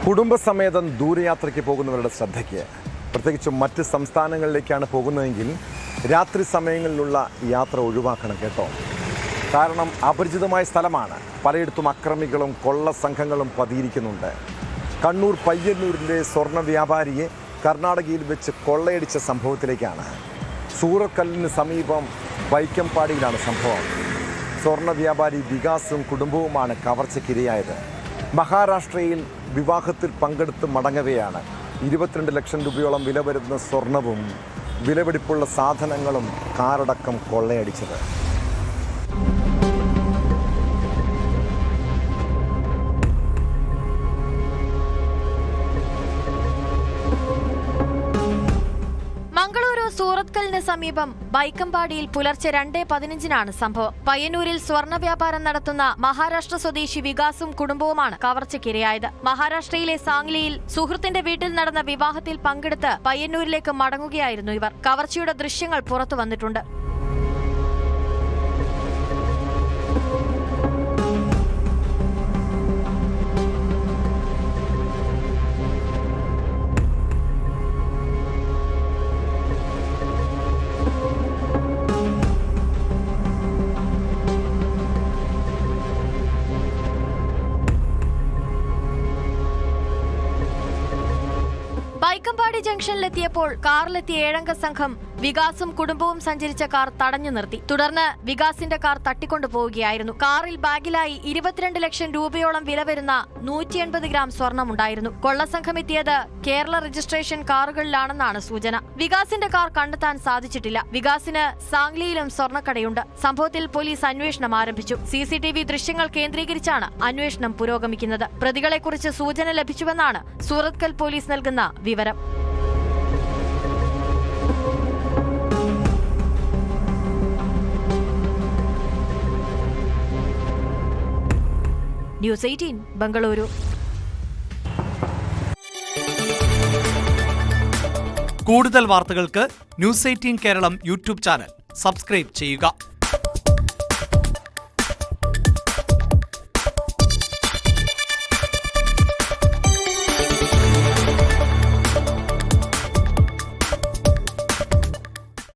കുടുംബസമേതം ദൂരയാത്രയ്ക്ക് പോകുന്നവരുടെ ശ്രദ്ധയ്ക്ക്, പ്രത്യേകിച്ചും മറ്റ് സംസ്ഥാനങ്ങളിലേക്കാണ് പോകുന്നതെങ്കിൽ രാത്രി സമയങ്ങളിലുള്ള യാത്ര ഒഴിവാക്കണം കേട്ടോ. കാരണം അപരിചിതമായ സ്ഥലമാണ്. പലയിടത്തും അക്രമികളും കൊള്ള സംഘങ്ങളും പതിയിരിക്കുന്നുണ്ട്. കണ്ണൂർ പയ്യന്നൂരിലെ സ്വർണ്ണ വ്യാപാരിയെ കർണാടകയിൽ വെച്ച് കൊള്ളയടിച്ച സംഭവത്തിലേക്കാണ്. സൂറക്കല്ലിന് സമീപം വൈക്കമ്പാടിയിലാണ് സംഭവം. സ്വർണ്ണ വ്യാപാരി വികാസും കുടുംബവുമാണ് കവർച്ചയ്ക്കിരയായത്. മഹാരാഷ്ട്രയിൽ വിവാഹത്തിൽ പങ്കെടുത്ത് മടങ്ങവെയാണ് 22 ലക്ഷം രൂപയോളം വില വരുന്ന സ്വർണവും വിലപിടിപ്പുള്ള സാധനങ്ങളും കാറടക്കം കൊള്ളയടിച്ചത്. സൂറത്കലിന് സമീപം വൈക്കമ്പാടിയിൽ പുലർച്ചെ 2:15 സംഭവം. പയ്യന്നൂരിൽ സ്വർണ്ണ വ്യാപാരം നടത്തുന്ന മഹാരാഷ്ട്ര സ്വദേശി വികാസും കുടുംബവുമാണ് കവർച്ചയ്ക്കിരയായത്. മഹാരാഷ്ട്രയിലെ സാംഗ്ലിയിൽ സുഹൃത്തിന്റെ വീട്ടിൽ നടന്ന വിവാഹത്തിൽ പങ്കെടുത്ത് പയ്യന്നൂരിലേക്ക് മടങ്ങുകയായിരുന്നു ഇവർ. കവർച്ചയുടെ ദൃശ്യങ്ങൾ പുറത്തു വന്നിട്ടുണ്ട്. വൈക്കമ്പാടി ജംഗ്ഷനിലെത്തിയപ്പോൾ കാറിലെത്തിയ 7 അംഗ സംഘം വികാസും കുടുംബവും സഞ്ചരിച്ച കാർ തടഞ്ഞു നിർത്തി. തുടർന്ന് വികാസിന്റെ കാർ തട്ടിക്കൊണ്ടുപോവുകയായിരുന്നു. കാറിൽ ബാഗിലായി 22 ലക്ഷം രൂപയോളം വില വരുന്ന 180 ഗ്രാം സ്വർണമുണ്ടായിരുന്നു. കൊള്ളസംഘം എത്തിയത് കേരള രജിസ്ട്രേഷൻ കാറുകളിലാണെന്നാണ് സൂചന. വികാസിന്റെ കാർ കണ്ടെത്താൻ സാധിച്ചിട്ടില്ല. വികാസിന് സാംഗ്ലിയിലും സ്വർണ്ണക്കടയുണ്ട്. സംഭവത്തിൽ പോലീസ് അന്വേഷണം ആരംഭിച്ചു. CCTV ദൃശ്യങ്ങൾ കേന്ദ്രീകരിച്ചാണ് അന്വേഷണം പുരോഗമിക്കുന്നത്. പ്രതികളെക്കുറിച്ച് സൂചന ലഭിച്ചുവെന്നാണ് സൂറത്കൽ പോലീസ് നൽകുന്ന വിവരം. ന്യൂസ് 18 ബംഗളൂരു. കൂടുതൽ വാർത്തകൾക്ക് news 18 Keralam YouTube channel subscribe ചെയ്യുക.